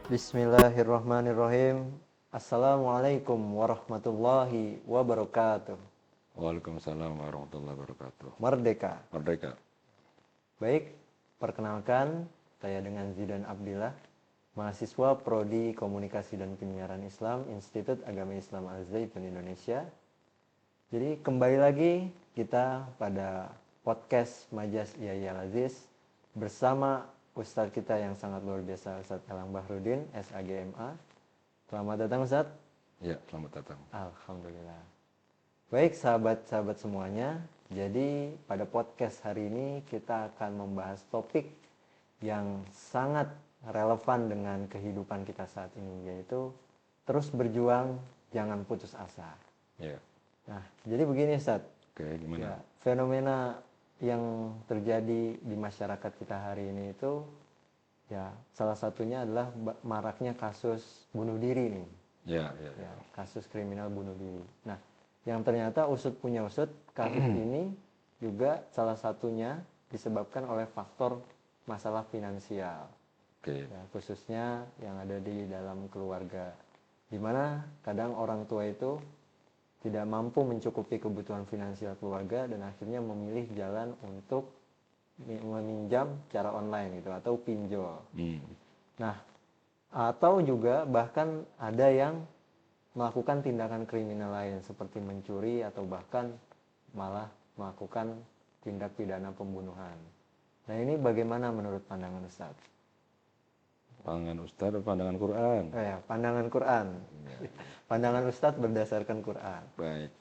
Bismillahirrahmanirrahim. Assalamualaikum warahmatullahi wabarakatuh. Waalaikumsalam warahmatullahi wabarakatuh. Merdeka. Merdeka. Baik, perkenalkan saya dengan Zidan Abdillah, mahasiswa Prodi Komunikasi dan Penyiaran Islam, Institut Agama Islam Al-Zaitun Indonesia. Jadi kembali lagi kita pada podcast Majas Yahya Al-Aziz bersama Ustadz kita yang sangat luar biasa, Ustadz Elang Bahrudin, SAGMA. Selamat datang Ustadz. Ya, selamat datang. Alhamdulillah. Baik sahabat-sahabat semuanya, jadi pada podcast hari ini kita akan membahas topik yang sangat relevan dengan kehidupan kita saat ini, yaitu terus berjuang, jangan putus asa. Ya. Nah, jadi begini Ustaz. Oke, gimana? Ya, fenomena yang terjadi di masyarakat kita hari ini itu, ya salah satunya adalah maraknya kasus bunuh diri nih. Ya. Kasus kriminal bunuh diri. Nah, yang ternyata usut punya usut, kasus ini juga salah satunya disebabkan oleh faktor masalah finansial. Oke. Ya, khususnya yang ada di dalam keluarga, di mana kadang orang tua itu tidak mampu mencukupi kebutuhan finansial keluarga dan akhirnya memilih jalan untuk meminjam secara online gitu atau pinjol. Nah, atau juga bahkan ada yang melakukan tindakan kriminal lain seperti mencuri atau bahkan malah melakukan tindak pidana pembunuhan. Nah, ini bagaimana menurut pandangan Ustaz? Pandangan Ustaz atau pandangan Quran? Pandangan Quran. Pandangan Ustaz berdasarkan Quran. Baik.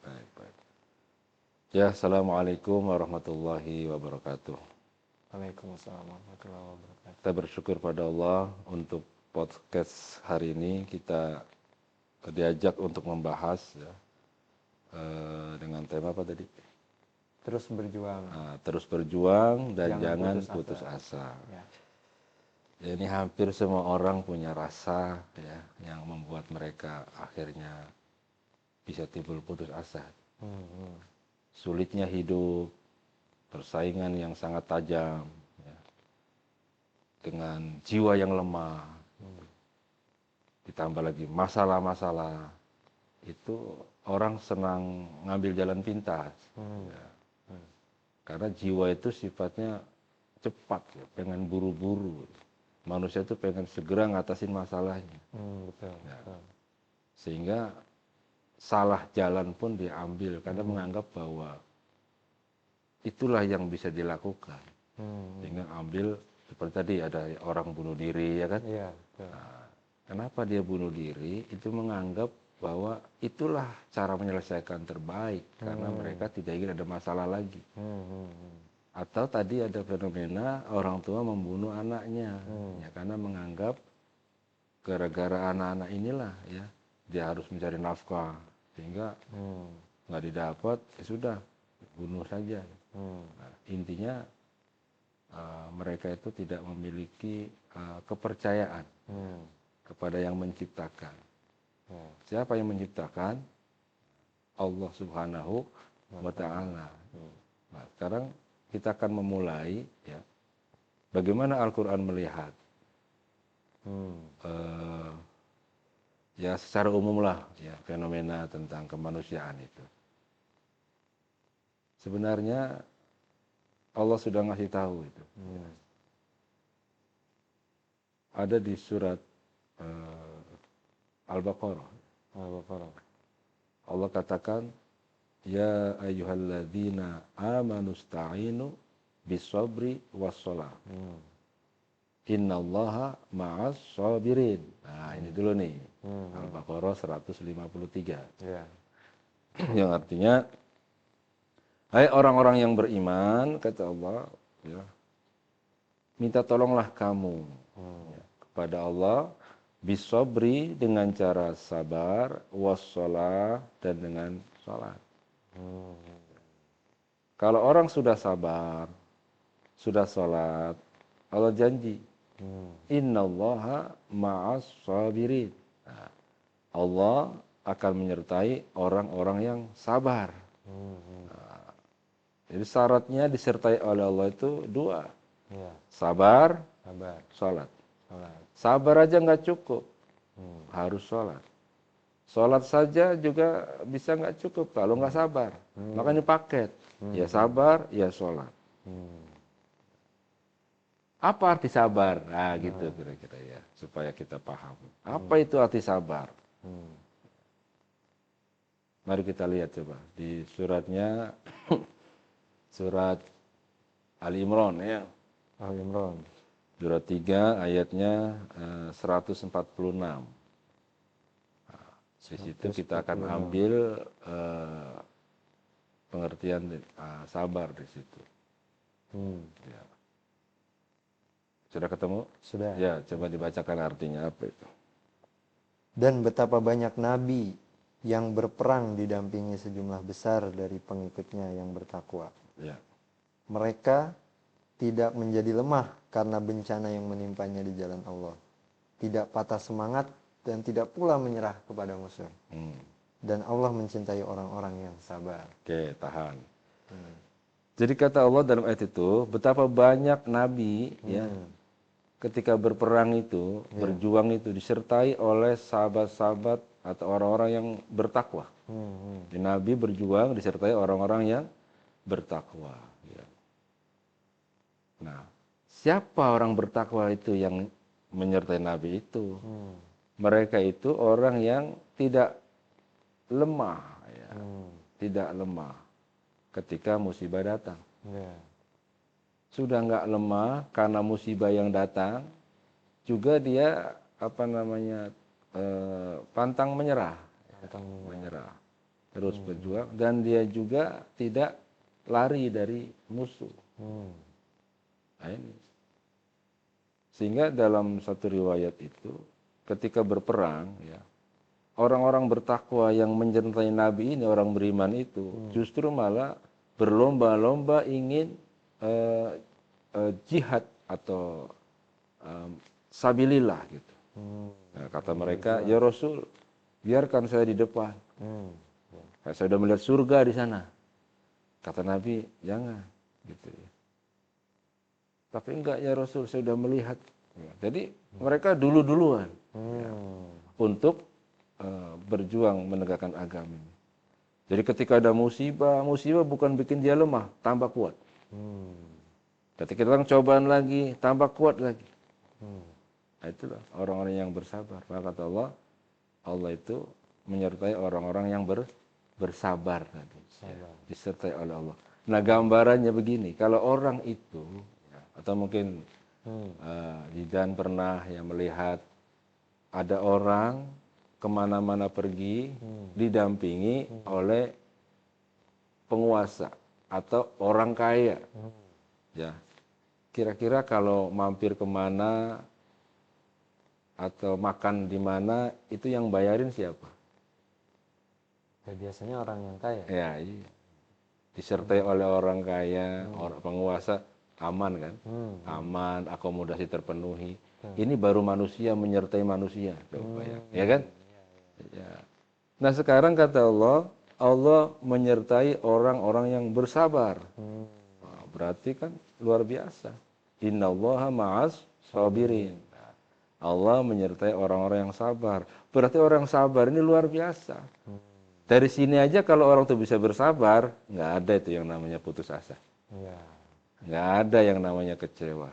Ya, Assalamualaikum warahmatullahi wabarakatuh. Waalaikumsalam warahmatullahi wabarakatuh. Kita bersyukur pada Allah untuk podcast hari ini kita diajak untuk membahas ya, dengan tema apa tadi? Terus berjuang. Terus berjuang dan jangan Jangan putus asa. Ya. Ya, ini hampir semua orang punya rasa ya yang membuat mereka akhirnya bisa timbul putus asa. Sulitnya hidup, persaingan yang sangat tajam, ya, dengan jiwa yang lemah, ditambah lagi masalah-masalah, itu orang senang ngambil jalan pintas. Ya. Karena jiwa itu sifatnya cepat, ya, pengen buru-buru. Manusia itu pengen segera ngatasin masalahnya. Betul. Sehingga salah jalan pun diambil karena menganggap bahwa itulah yang bisa dilakukan. Sehingga ambil seperti tadi ada orang bunuh diri, ya kan? Iya. Kenapa dia bunuh diri? Itu menganggap bahwa itulah cara menyelesaikan terbaik karena mereka tidak ingin ada masalah lagi. Atau tadi ada fenomena orang tua membunuh anaknya, ya karena menganggap gara-gara anak-anak inilah ya dia harus mencari nafkah sehingga nggak didapat, ya sudah bunuh saja. Nah, intinya mereka itu tidak memiliki kepercayaan kepada yang menciptakan. Siapa yang menciptakan? Allah Subhanahu wa Ta'ala. Nah, sekarang kita akan memulai ya bagaimana Al-Quran melihat ya secara umum lah ya fenomena tentang kemanusiaan itu. Sebenarnya Allah sudah ngasih tahu itu. Ya. Ada di surat Al-Baqarah. Allah katakan, ya ayyuhalladzina amanu sta'inu bisabri wassalah. Innallaha ma'as sabirin. Nah, ini dulu nih. Al-Baqarah 153. Ya. Yang artinya, hai orang-orang yang beriman, kata Allah, ya, minta tolonglah kamu ya, kepada Allah bisabri dengan cara sabar, wassalah dan dengan salat. Kalau orang sudah sabar, sudah salat, Allah janji, innallaha ma'as sabirin. Nah, Allah akan menyertai orang-orang yang sabar. Nah, jadi syaratnya disertai oleh Allah itu dua, Ya. sabar, Sabar. salat. Sholat. Sabar aja nggak cukup, harus sholat. Sholat saja juga bisa nggak cukup kalau nggak sabar. Makanya paket, ya sabar, ya sholat. Apa arti sabar? Nah gitu kira-kira ya, supaya kita paham. Apa itu arti sabar? Mari kita lihat coba di suratnya, surat Ali Imran ya. Al-Imran. Surat 3 ayatnya 146. Di situ kita akan ambil pengertian sabar di situ. Ya. Sudah ketemu? Sudah. Ya, coba dibacakan artinya apa itu. Dan betapa banyak nabi yang berperang didampingi sejumlah besar dari pengikutnya yang bertakwa. Ya. Mereka tidak menjadi lemah karena bencana yang menimpanya di jalan Allah. Tidak patah semangat dan tidak pula menyerah kepada musuh. Dan Allah mencintai orang-orang yang sabar. Oke, tahan. Jadi kata Allah dalam ayat itu, betapa banyak nabi ya ketika berperang itu, berjuang itu disertai oleh sahabat-sahabat atau orang-orang yang bertakwa. Jadi nabi berjuang disertai orang-orang yang bertakwa. Ya. Nah, siapa orang bertakwa itu yang menyertai nabi itu? Mereka itu orang yang tidak lemah, ya. Tidak lemah ketika musibah datang. Sudah nggak lemah karena musibah yang datang, juga dia pantang menyerah, menyerah, terus berjuang, dan dia juga tidak lari dari musuh. Nah, ini. Sehingga dalam satu riwayat itu, ketika berperang, ya, orang-orang bertakwa yang menyertai Nabi ini, orang beriman itu, justru malah berlomba-lomba ingin jihad atau sabilillah gitu. Nah, kata mereka, ya Rasul, biarkan saya di depan. Saya sudah melihat surga di sana. Kata Nabi, jangan, gitu ya. Tapi enggak ya Rasul, saya sudah melihat. Jadi mereka dulu-duluan ya, untuk berjuang menegakkan agama ini. Jadi ketika ada musibah bukan bikin dia lemah, tambah kuat. Ketika datang cobaan lagi, tambah kuat lagi. Nah, itulah orang-orang yang bersabar. Maka kata Allah, Allah itu menyertai orang-orang yang bersabar tadi. Ya, disertai oleh Allah. Nah, gambarannya begini, kalau orang itu ya, atau mungkin Zidan pernah ya melihat ada orang kemana-mana pergi didampingi oleh penguasa atau orang kaya. Ya, kira-kira kalau mampir kemana atau makan di mana itu yang bayarin siapa? Ya, biasanya orang yang kaya. Ya, iya. Disertai oleh orang kaya, orang penguasa, aman kan? Aman, akomodasi terpenuhi. Ini baru manusia menyertai manusia, coba ya kan? Ya. Nah sekarang kata Allah, Allah menyertai orang-orang yang bersabar. Nah, berarti kan luar biasa. Innallaha ma'as sabirin. Allah menyertai orang-orang yang sabar. Berarti orang sabar ini luar biasa. Dari sini aja kalau orang itu bisa bersabar, nggak ada itu yang namanya putus asa. Nggak ada yang namanya kecewa.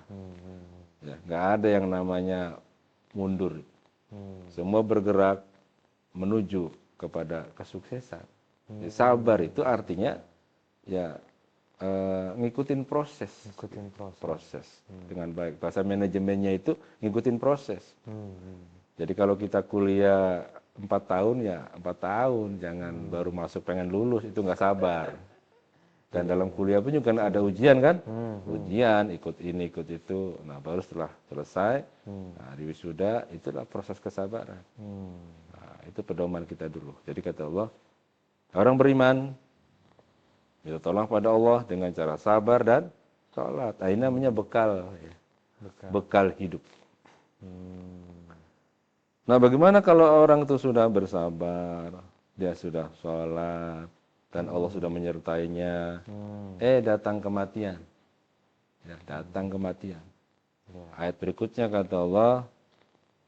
Ya, nggak ada yang namanya mundur. Semua bergerak menuju kepada kesuksesan. Ya, sabar itu artinya ya ngikutin proses. Proses dengan baik. Bahasa manajemennya itu ngikutin proses. Jadi kalau kita kuliah 4 tahun ya 4 tahun, jangan baru masuk pengen lulus, itu nggak sabar. Dan dalam kuliah pun juga ada ujian kan, ujian ikut ini ikut itu, nah baru setelah selesai, nah di wisuda itulah proses kesabaran. Nah, itu pedoman kita dulu. Jadi kata Allah, orang beriman minta tolong pada Allah dengan cara sabar dan sholat. Nah, ini namanya bekal, ya. Bekal hidup. Nah, bagaimana kalau orang itu sudah bersabar, dia sudah sholat, dan Allah sudah menyertainya, datang kematian. Ya, datang kematian. Ya. Ayat berikutnya kata Allah,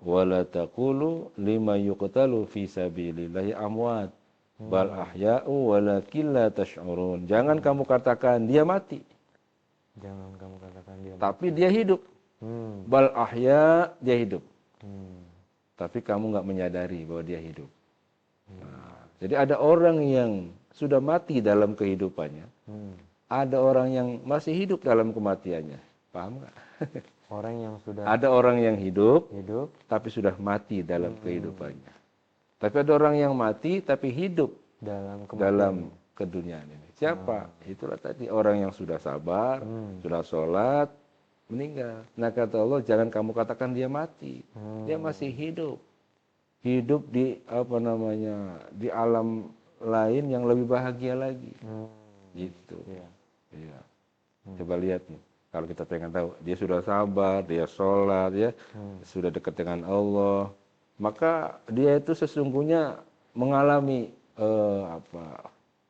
wala taqulu lima yuqtalu fi sabilillahi amwat bal ahya'u walakin la tash'urun. Jangan kamu katakan dia mati, Jangan kamu katakan dia mati. tapi dia hidup. Hmm. Bal ahya, dia hidup. Hmm. Tapi kamu nggak menyadari bahwa dia hidup. Nah, jadi ada orang yang sudah mati dalam kehidupannya, ada orang yang masih hidup dalam kematiannya. Paham nggak? Orang yang sudah Ada orang yang hidup, hidup tapi sudah mati dalam kehidupannya. Tapi ada orang yang mati, tapi hidup dalam kematian. dalam keduniaan ini. Siapa? Itulah tadi orang yang sudah sabar, sudah sholat, meninggal. Nah kata Allah, jangan kamu katakan dia mati. Dia masih hidup. Hidup di di alam lain yang lebih bahagia lagi. Gitu. Iya. Coba lihat nih. Kalau kita pengen tahu, dia sudah sabar, dia sholat, ya, sudah dekat dengan Allah, maka dia itu sesungguhnya mengalami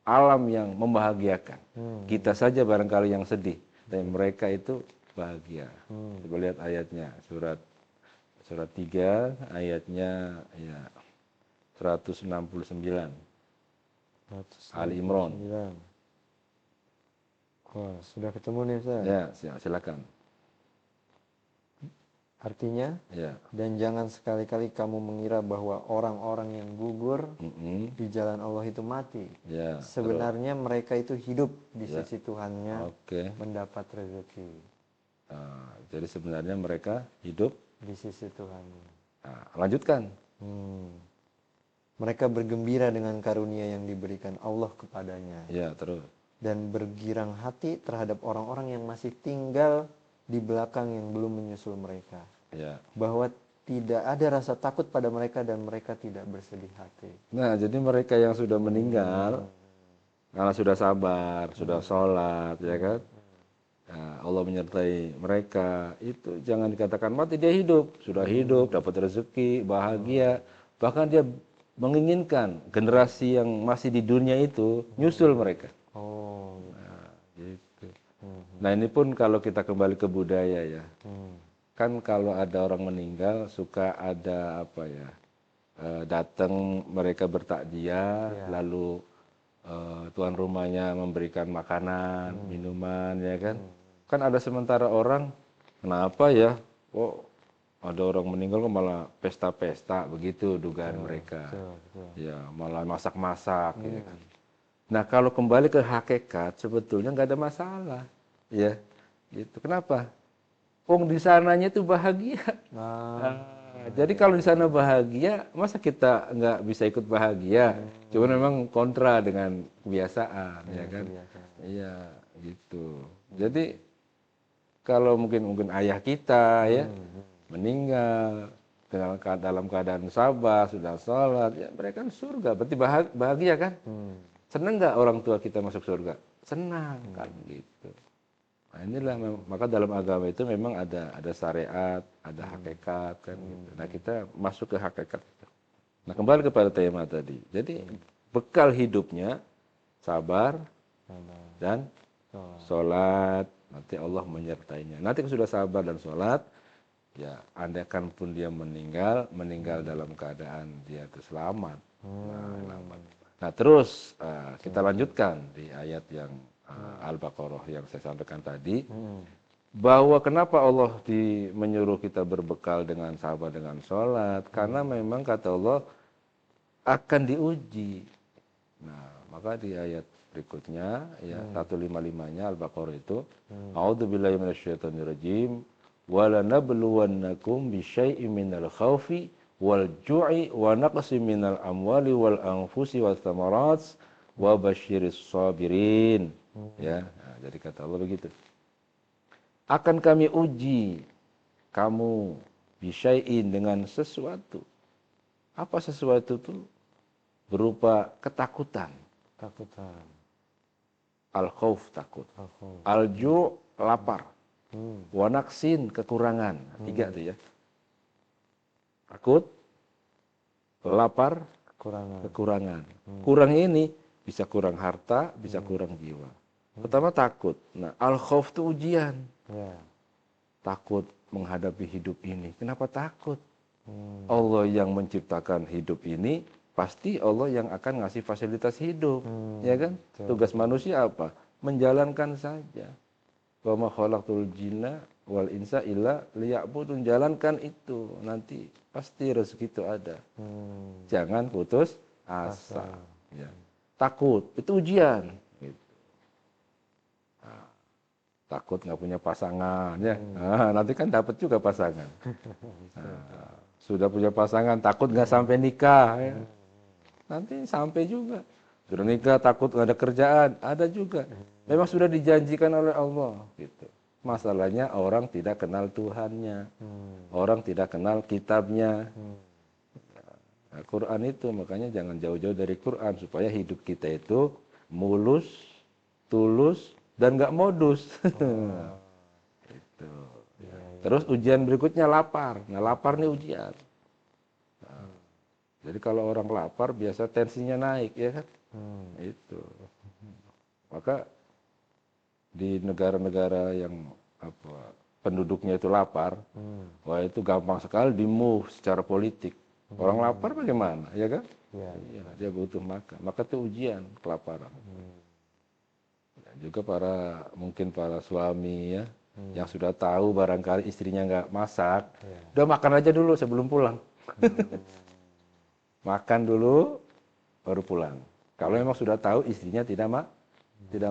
alam yang membahagiakan. Kita saja barangkali yang sedih, tapi mereka itu bahagia. Coba lihat ayatnya, surat 3 ayatnya ya 169. Ali Imran. Wah, sudah ketemu nih Ustaz. Ya, silakan. Artinya, Ya. dan jangan sekali-kali kamu mengira bahwa orang-orang yang gugur di jalan Allah itu mati. Ya, sebenarnya mereka itu hidup di sisi Tuhannya, Oke. mendapat rezeki Jadi sebenarnya mereka hidup di sisi Tuhan. Lanjutkan. Mereka bergembira dengan karunia yang diberikan Allah kepadanya. Ya, terus. Dan bergirang hati terhadap orang-orang yang masih tinggal di belakang yang belum menyusul mereka. Ya. Bahwa tidak ada rasa takut pada mereka dan mereka tidak bersedih hati. Nah, jadi mereka yang sudah meninggal karena sudah sabar, sudah sholat, ya kan? Nah, Allah menyertai mereka. Itu jangan dikatakan mati, dia hidup, sudah hidup, dapat rezeki, bahagia. Bahkan dia menginginkan generasi yang masih di dunia itu nyusul mereka. Nah, gitu. Nah, ini pun kalau kita kembali ke budaya ya. Kan kalau ada orang meninggal suka ada datang mereka bertakziah, lalu tuan rumahnya memberikan makanan, minuman, ya kan? Kan ada sementara orang, kenapa ya? Oh, ada orang meninggal kok malah pesta-pesta, begitu dugaan mereka. Ya, malah masak-masak, ya kan? Nah, kalau kembali ke hakikat sebetulnya nggak ada masalah, ya, gitu. Kenapa? Di sananya itu bahagia. Jadi kalau di sana bahagia, masa kita nggak bisa ikut bahagia? Cuma memang kontra dengan kebiasaan, ya kan? Iya, gitu. Jadi kalau mungkin ayah kita ya meninggal dalam keadaan sabar, sudah sholat, ya mereka kan surga, berarti bahagia kan? Senang nggak orang tua kita masuk surga? Senang kan gitu. Nah, inilah maka dalam agama itu memang ada syariat, ada hakikat kan gitu. Nah, kita masuk ke hakikat. Nah, kembali kepada tema tadi. Jadi bekal hidupnya sabar dan sholat. Nanti Allah menyertainya. Nanti kalau sudah sabar dan sholat, ya andaikan pun dia meninggal dalam keadaan dia itu selamat. Nah, terus kita lanjutkan di ayat yang Al-Baqarah yang saya sampaikan tadi, bahwa kenapa Allah menyuruh kita berbekal dengan sabar dengan sholat, karena memang kata Allah akan diuji. Nah, maka di ayat berikutnya ya 155-nya Al-Baqarah itu, a'udzubillahi minasyaitonirrajim, walanabluwannakum bisyai'im minal khaufi wal ju'i wa naqsim minal amwali wal anfusi was thamarat wa basyiris sabirin. Ya, nah, jadi kata Allah begitu. Akan kami uji kamu bisyai'in dengan sesuatu. Apa sesuatu itu? Berupa ketakutan. Al-khauf, takut. Al-ju', lapar. Wa naqsin, kekurangan. 3 itu ya. Takut, lapar, kekurangan. Kurang ini bisa kurang harta, bisa kurang jiwa. Pertama takut. Nah, al-khauf itu ujian. takut menghadapi hidup ini. Kenapa takut? Allah yang menciptakan hidup ini, pasti Allah yang akan ngasih fasilitas hidup, ya kan? Tugas manusia apa? Menjalankan saja. Wa ma khalaqtul jinna wal insa illa liya'budun, jalankan itu, nanti pasti rezeki itu ada. Jangan putus asa. Ya. Takut itu ujian. Gitu. Nah, takut nggak punya pasangan, ya. Nah, nanti kan dapat juga pasangan. Nah, sudah punya pasangan, takut nggak sampai nikah, ya. Nanti sampai juga. Sudah nikah, takut nggak ada kerjaan, ada juga. Memang sudah dijanjikan oleh Allah, gitu. Masalahnya orang tidak kenal Tuhannya, orang tidak kenal kitabnya. Nah, Quran itu makanya jangan jauh-jauh dari Quran supaya hidup kita itu mulus, tulus, dan nggak modus. Itu. Ya. Terus ujian berikutnya lapar. Nah, lapar nih ujian. Nah, jadi kalau orang lapar biasa tensinya naik, ya kan? Itu. Maka di negara-negara yang penduduknya itu lapar, wah itu gampang sekali di-move secara politik. Orang lapar bagaimana, ya kan? Iya, dia butuh makan. Maka itu ujian kelaparan. Dan juga mungkin para suami, ya, yang sudah tahu barangkali istrinya nggak masak, udah makan aja dulu sebelum pulang. Makan dulu, baru pulang. Kalau memang sudah tahu istrinya tidak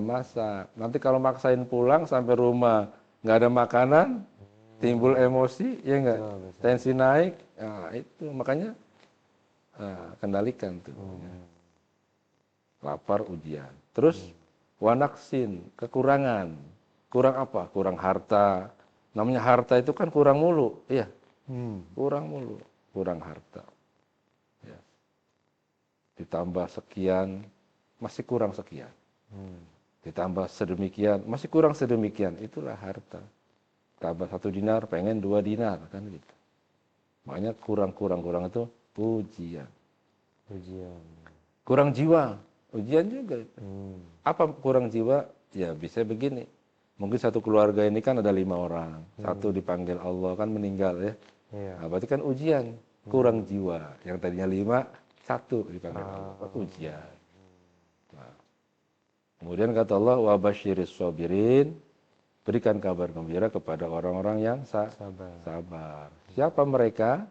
masak. Nanti kalau maksain pulang sampai rumah nggak ada makanan, timbul emosi, ya nggak? Tensi naik, nah, itu makanya kendalikan tuh. Lapar ujian. Terus wanaksin, kekurangan. Kurang apa? Kurang harta. Namanya harta itu kan kurang mulu, iya. Kurang mulu, kurang harta. Ya. Ditambah sekian, masih kurang sekian. Ditambah sedemikian, masih kurang sedemikian. Itulah harta. Tambah 1 dinar, pengen 2 dinar, kan gitu. Makanya kurang itu ujian. Kurang jiwa, ujian juga. Apa kurang jiwa? Ya bisa begini. Mungkin satu keluarga ini kan ada 5 orang. Satu dipanggil Allah kan meninggal, ya. Nah, berarti kan ujian. Kurang jiwa. Yang tadinya 5, 1 dipanggil Allah. Ujian. Nah, kemudian kata Allah, wa basyiris sabirin, berikan kabar gembira kepada orang-orang yang sabar. Siapa mereka?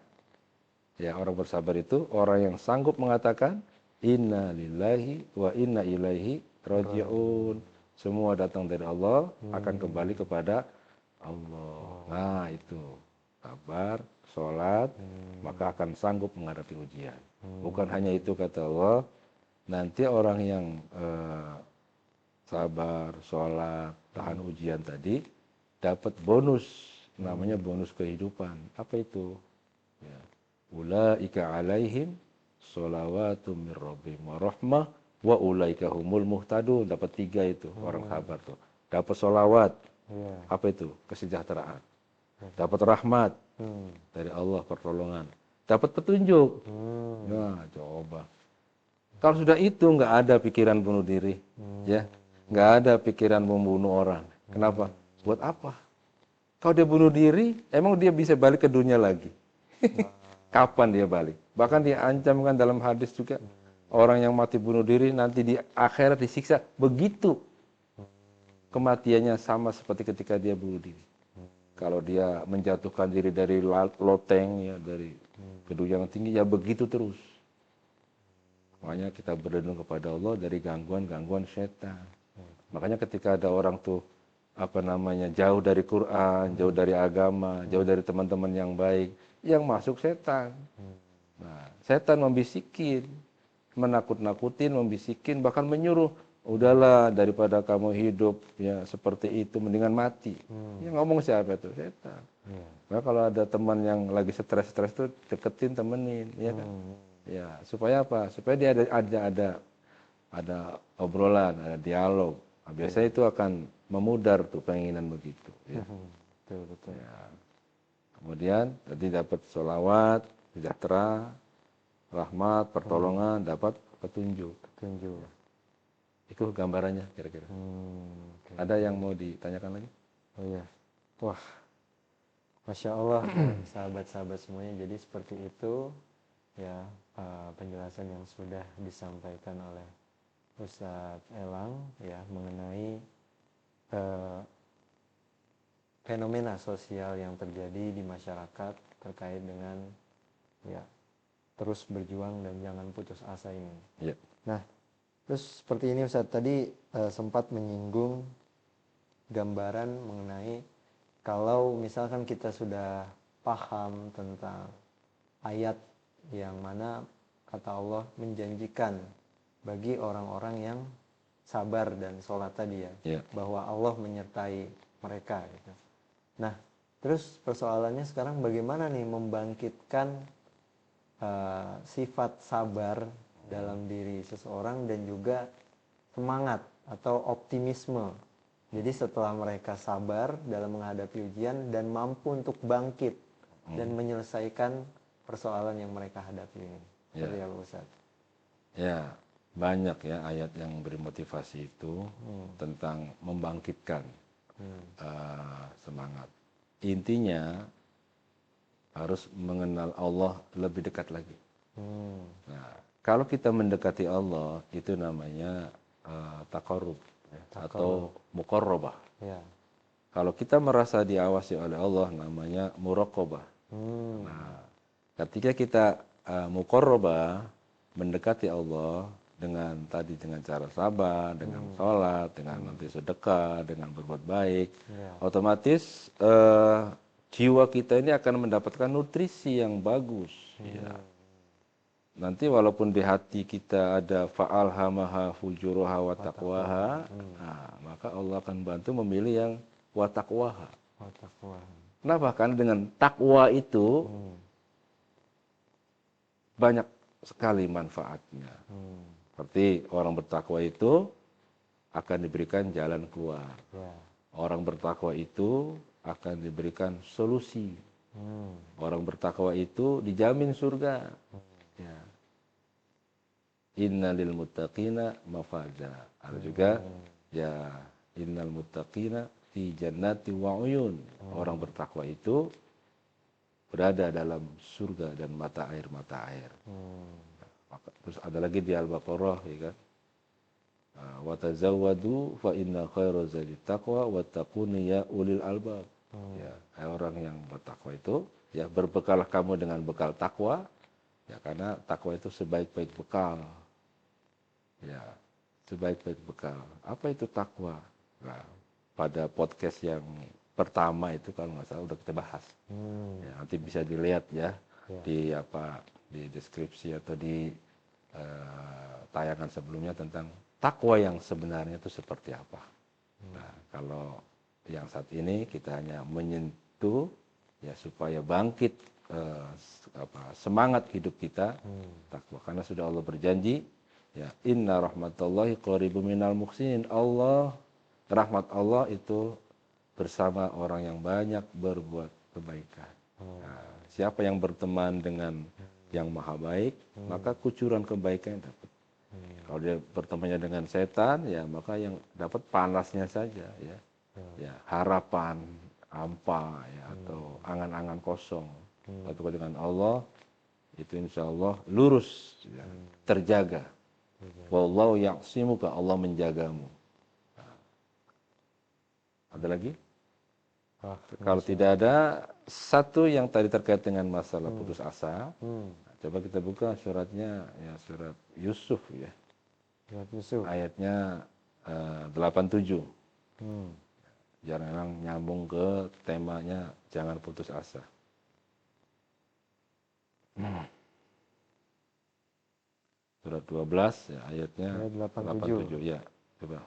Ya, orang bersabar itu orang yang sanggup mengatakan inna lillahi wa inna ilaihi raji'un. Semua datang dari Allah, akan kembali kepada Allah. Nah, itu. Sabar, sholat, maka akan sanggup menghadapi ujian. Bukan hanya itu kata Allah, nanti orang yang sabar, sholat, tahan ujian tadi, dapat bonus, namanya bonus kehidupan. Apa itu? Ya. Ulaika alaihim sholawatu min rabbihim wa rahmah wa ulaika humul muhtadun. Dapat 3 itu, orang sabar tuh. Dapat sholawat. Apa itu? Kesejahteraan. Dapat rahmat dari Allah, pertolongan. Dapat petunjuk. Nah, coba. Kalau sudah itu nggak ada pikiran bunuh diri, ya. Nggak ada pikiran membunuh orang. Kenapa? Buat apa? Kalau dia bunuh diri, emang dia bisa balik ke dunia lagi? Kapan dia balik? Bahkan dia ancam kan dalam hadis juga, orang yang mati bunuh diri nanti di akhirat disiksa begitu kematiannya sama seperti ketika dia bunuh diri. Kalau dia menjatuhkan diri dari loteng, ya, dari gedung yang tinggi, ya begitu terus. Makanya kita berlindung kepada Allah dari gangguan-gangguan setan. Makanya ketika ada orang tuh jauh dari Quran, jauh dari agama, jauh dari teman-teman yang baik, yang masuk setan. Nah, setan membisikin, menakut-nakutin, membisikin, bahkan menyuruh, udahlah daripada kamu hidup ya seperti itu, mendingan mati. Ya ngomong siapa itu? Setan. Nah, kalau ada teman yang lagi stres tuh deketin, temenin, ya kan? Ya, supaya apa? Supaya dia ada obrolan, ada dialog. Nah, biasanya itu akan memudar tuh keinginan begitu. Ya. Betul. Ya. Kemudian tadi dapat sholawat, sejahtera, rahmat, pertolongan, dapat petunjuk. Itu gambarannya kira-kira. Ada yang mau ditanyakan lagi? Oh iya. Wah, Masya Allah, sahabat-sahabat semuanya. Jadi seperti itu ya penjelasan yang sudah disampaikan oleh Ustadz Elang ya mengenai fenomena sosial yang terjadi di masyarakat terkait dengan ya terus berjuang dan jangan putus asa ini. Ya. Nah, terus seperti ini Ustadz tadi sempat menyinggung gambaran mengenai kalau misalkan kita sudah paham tentang ayat yang mana kata Allah menjanjikan bagi orang-orang yang sabar dan sholat tadi ya, bahwa Allah menyertai mereka gitu. Nah, terus persoalannya sekarang bagaimana nih membangkitkan sifat sabar dalam diri seseorang dan juga semangat atau optimisme. Jadi setelah mereka sabar dalam menghadapi ujian dan mampu untuk bangkit dan menyelesaikan persoalan yang mereka hadapi ini. Seperti apa Ustaz? Ya, banyak ya ayat yang beri motivasi itu tentang membangkitkan semangat. Intinya harus mengenal Allah lebih dekat lagi. Nah, kalau kita mendekati Allah itu namanya taqarrub atau muqarrabah. Ya. Kalau kita merasa diawasi oleh Allah namanya muraqabah. Nah, ketika kita muqarrabah mendekati Allah dengan cara sabar, dengan sholat, dengan nanti sedekah, dengan berbuat baik, otomatis jiwa kita ini akan mendapatkan nutrisi yang bagus. Ya. Nanti walaupun di hati kita ada fa'alhamaha fujuraha wa taqwaha, maka Allah akan bantu memilih yang wa taqwaha. Kenapa? Karena dengan takwa itu banyak sekali manfaatnya. Seperti orang bertakwa itu akan diberikan jalan keluar. Orang bertakwa itu akan diberikan solusi. Orang bertakwa itu dijamin surga. Ya. Innalil muttaqina mafaza. Ada juga ya innal muttaqina fi jannati wa uyun. Orang bertakwa itu berada dalam surga dan mata air. Terus ada lagi di Al-Baqarah ya kan. Wa tazawwadu fa inna khairaz zadi taqwa wattaquni ya ulil albab. Ya, orang yang bertakwa itu ya berbekalah kamu dengan bekal takwa. Ya, karena takwa itu sebaik-baik bekal. Ya, sebaik-baik bekal. Apa itu takwa? Nah, pada podcast yang pertama itu kalau nggak salah udah kita bahas. Ya, nanti bisa dilihat ya di deskripsi atau di tayangan sebelumnya tentang takwa yang sebenarnya itu seperti apa. Nah, kalau yang saat ini kita hanya menyentuh ya supaya bangkit semangat hidup kita takwa, karena sudah Allah berjanji ya inna rahmatallahi qaribum minal muhsinin. Rahmat Allah itu bersama orang yang banyak berbuat kebaikan. Nah, siapa yang berteman dengan yang maha baik maka kucuran kebaikan dapat. Kalau dia bertemannya dengan setan ya maka yang dapat panasnya saja ya. Ya, harapan hampa ya atau angan-angan kosong. Tapi dengan Allah itu insya Allah lurus ya, terjaga. Wallahu ya'simuka, Allah menjagamu. Nah, ada lagi? Kalau tidak ada satu yang tadi terkait dengan masalah putus asa, coba kita buka suratnya ya surat Yusuf ya. Surat Yusuf. Ayatnya 87. Jangan memang nyambung ke temanya jangan putus asa. Surat 12 ya, ayatnya 87 ya. Coba.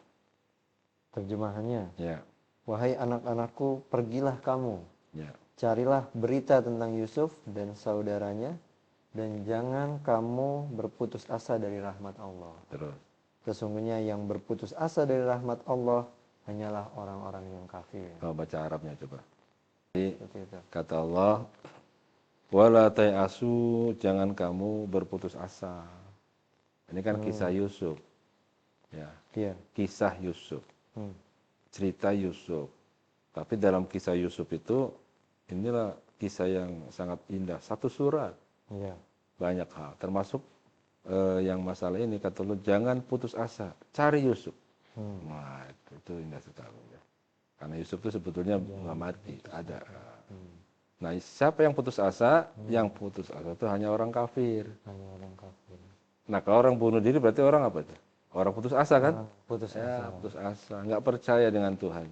Terjemahannya. Ya. Wahai anak-anakku, pergilah kamu. Ya. Carilah berita tentang Yusuf dan saudaranya dan jangan kamu berputus asa dari rahmat Allah. Terus. Sesungguhnya yang berputus asa dari rahmat Allah hanyalah orang-orang yang kafir. Kalau baca Arabnya coba. Jadi, kata Allah, wala ta'asu, jangan kamu berputus asa. Ini kan kisah Yusuf. Ya. Iya. Kisah Yusuf. Cerita Yusuf. Tapi dalam kisah Yusuf itu inilah kisah yang sangat indah. Satu surat, Iya. banyak hal. Termasuk yang masalah ini, kata Allah, jangan putus asa, cari Yusuf. Nah, itu indah sekali ya. Karena Yusuf itu sebetulnya nggak mati, ada. Nah, siapa yang putus asa? Yang putus asa itu hanya orang kafir. Hanya orang kafir. Nah, kalau orang bunuh diri berarti orang apa itu? Orang putus asa kan? Putus asa. Ya, putus asa, nggak percaya dengan Tuhan.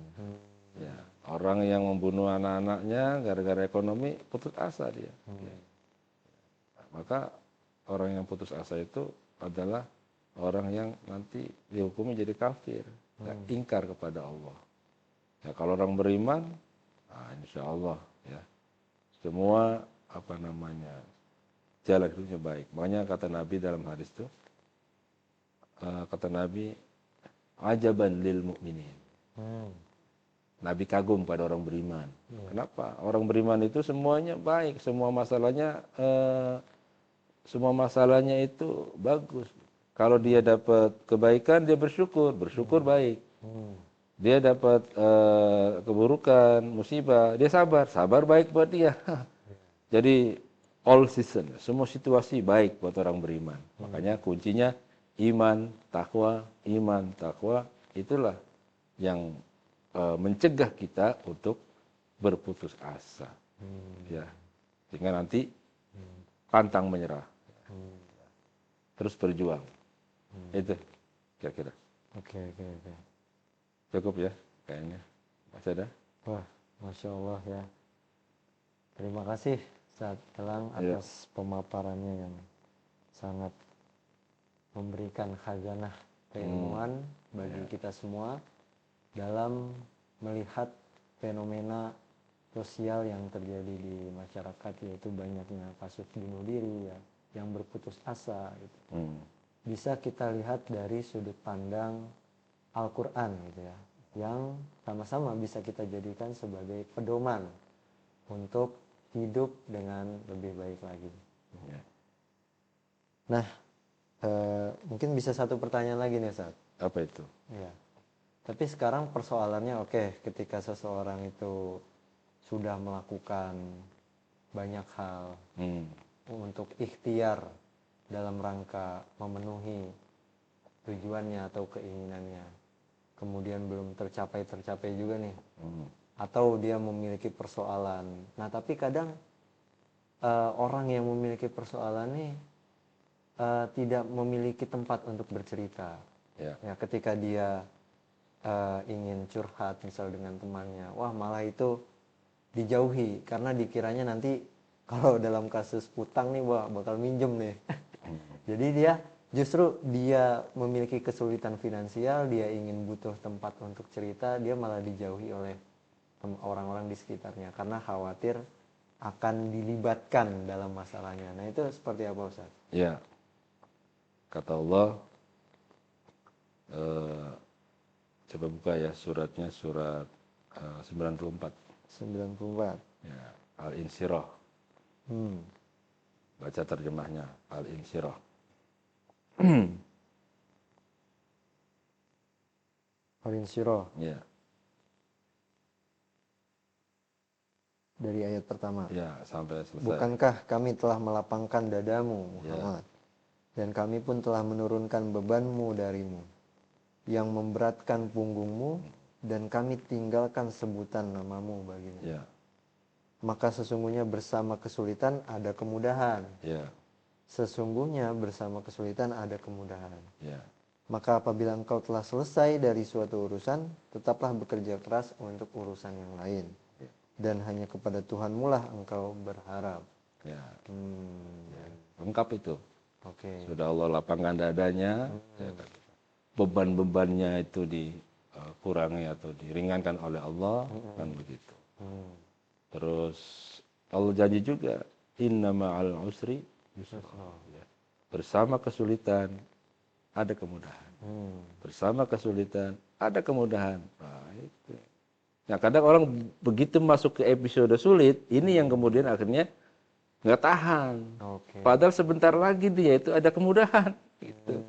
Ya, orang yang membunuh anak-anaknya gara-gara ekonomi putus asa dia. Ya. Nah, maka orang yang putus asa itu adalah orang yang nanti dihukumi jadi kafir, nggak ingkar kepada Allah. Ya, kalau orang beriman, nah, insya Allah ya semua jalan hidupnya baik. Makanya kata Nabi dalam hadis itu, kata Nabi, ajaban lil mu'minin. Nabi kagum pada orang beriman. Kenapa? Orang beriman itu semuanya baik, semua masalahnya itu bagus. Kalau dia dapat kebaikan, dia bersyukur baik. Dia dapat keburukan, musibah, dia sabar baik buat dia. Jadi all season, semua situasi baik buat orang beriman. Makanya kuncinya iman, takwa, itulah yang mencegah kita untuk berputus asa. Ya, sehingga nanti pantang menyerah. Terus berjuang. Itu kira-kira. Oke. Cukup ya kayaknya. Masih ada? Wah, Masya Allah ya. Terima kasih Ustaz Elang atas pemaparannya yang sangat memberikan khazanah keilmuan bagi kita semua dalam melihat fenomena sosial yang terjadi di masyarakat, yaitu banyaknya kasus bunuh diri ya, yang berputus asa gitu. Bisa kita lihat dari sudut pandang Al-Quran gitu ya, yang sama-sama bisa kita jadikan sebagai pedoman untuk hidup dengan lebih baik lagi. Nah, mungkin bisa satu pertanyaan lagi nih Ustaz. Apa itu? Ya. Tapi sekarang persoalannya ketika seseorang itu sudah melakukan banyak hal untuk ikhtiar dalam rangka memenuhi tujuannya atau keinginannya, kemudian belum tercapai juga nih, atau dia memiliki persoalan. Nah, tapi kadang orang yang memiliki persoalan nih tidak memiliki tempat untuk bercerita. Ya, ketika dia ingin curhat misal dengan temannya, wah malah itu dijauhi karena dikiranya nanti kalau dalam kasus utang nih, wah bakal minjem nih. Jadi justru dia memiliki kesulitan finansial, dia ingin butuh tempat untuk cerita, dia malah dijauhi oleh orang-orang di sekitarnya karena khawatir akan dilibatkan dalam masalahnya. Nah, itu seperti apa Ustaz? Ya, kata Allah, coba buka ya suratnya, surat 94. Ya, Al-Insyirah. Baca terjemahnya, Al-Insyirah. Al-Insyirah. Ya. Dari ayat pertama. Ya, sampai selesai. Bukankah kami telah melapangkan dadamu, Muhammad, dan kami pun telah menurunkan bebanmu darimu, yang memberatkan punggungmu, dan kami tinggalkan sebutan namamu bagimu. Ya. Maka sesungguhnya bersama kesulitan ada kemudahan. Ya. Sesungguhnya bersama kesulitan ada kemudahan. Ya. Maka apabila engkau telah selesai dari suatu urusan, tetaplah bekerja keras untuk urusan yang lain. Dan hanya kepada Tuhanmu lah engkau berharap. Ya. Lengkap itu. Oke. Sudah Allah lapangkan dadanya, beban-bebannya itu dikurangi atau diringankan oleh Allah, kan begitu. Terus Allah janji juga, inna ma'al usri yusra. Bersama kesulitan ada kemudahan. Bersama kesulitan ada kemudahan. Nah, itu. Nah, kadang orang begitu masuk ke episode sulit, ini yang kemudian akhirnya nggak tahan. Padahal sebentar lagi dia itu ada kemudahan. Gitu.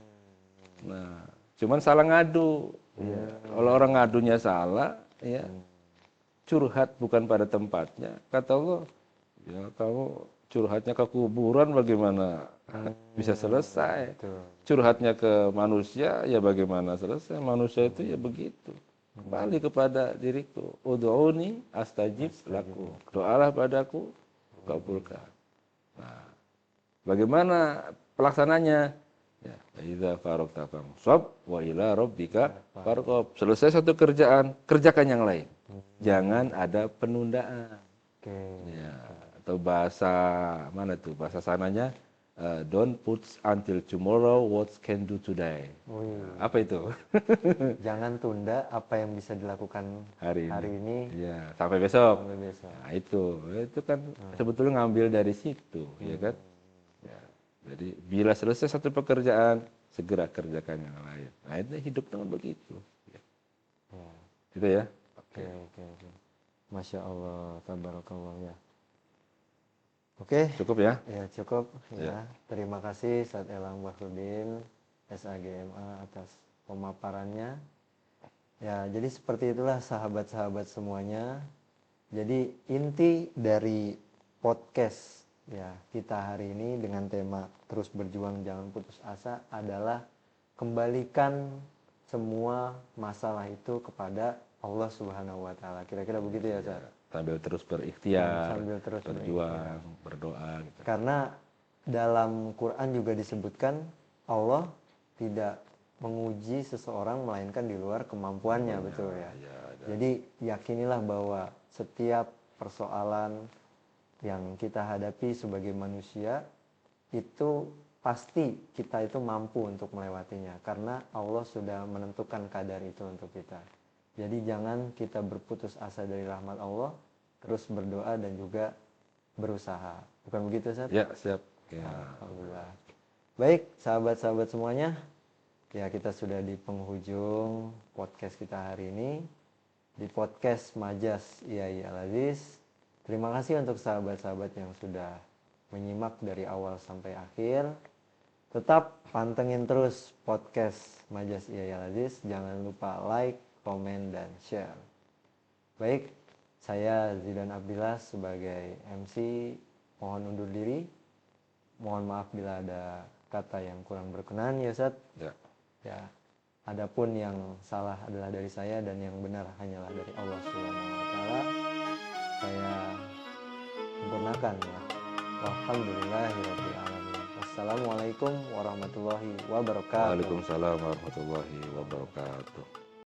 Nah, cuman salah ngadu. Ya. Kalau orang ngadunya salah, ya curhat bukan pada tempatnya, kata Allah, ya kamu curhatnya ke kuburan bagaimana bisa selesai? Betul. Curhatnya ke manusia, ya bagaimana selesai? Manusia itu ya begitu. Kembali kepada diriku. Ud'uni astajib lakum. Doalah padaku, kabulkan. Nah, bagaimana pelaksananya? Ya, idza faragta fansab wa ila rabbika farghab. Selesai satu kerjaan, kerjakan yang lain. Jangan ada penundaan. Oke. Ya, atau bahasa mana tuh? Bahasa sananya don't put until tomorrow what can do today. Wih. Nah, apa itu? Jangan tunda apa yang bisa dilakukan Hari ini Ya, sampai besok. sampai besok. Nah, itu kan sebetulnya ngambil dari situ, ya kan? Ya. Jadi bila selesai satu pekerjaan, segera kerjakan yang lain. Nah, itu hidup dengan begitu. Ya. Ya. Gitu ya. Oke. Masya Allah, tabarakallah ya. Oke. Cukup ya? Ya cukup ya. Ya. Terima kasih Ustaz Elang Bahrudin SAGMA atas pemaparannya. Ya, jadi seperti itulah sahabat-sahabat semuanya. Jadi inti dari podcast ya kita hari ini dengan tema terus berjuang jangan putus asa adalah kembalikan semua masalah itu kepada Allah Subhanahu wa taala. Kira-kira begitu ya, Ustaz? Sambil terus berikhtiar, Sambil terus berjuang, berdoa gitu. Karena dalam Quran juga disebutkan Allah tidak menguji seseorang melainkan di luar kemampuannya, betul ya. Jadi yakinilah bahwa setiap persoalan yang kita hadapi sebagai manusia itu pasti kita itu mampu untuk melewatinya karena Allah sudah menentukan kadar itu untuk kita. Jadi jangan kita berputus asa dari rahmat Allah, terus berdoa dan juga berusaha. Bukan begitu, Ustaz? Ya, siap. Ya. Alhamdulillah. Baik, sahabat-sahabat semuanya, ya kita sudah di penghujung podcast kita hari ini. Di podcast Majas Iyai Al-Aziz. Terima kasih untuk sahabat-sahabat yang sudah menyimak dari awal sampai akhir. Tetap pantengin terus podcast Majas Iyai Al-Aziz. Jangan lupa like, komen, dan share. Baik, saya Zidan Abdillah sebagai MC. Mohon undur diri. Mohon maaf bila ada kata yang kurang berkenan ya Ustaz. Ya. Adapun yang salah adalah dari saya dan yang benar hanyalah dari Allah Subhanahu wa taala. Saya sempurnakan ya. Walhamdulillahirabbil alamin. Wassalamualaikum warahmatullahi wabarakatuh. Waalaikumsalam warahmatullahi wabarakatuh.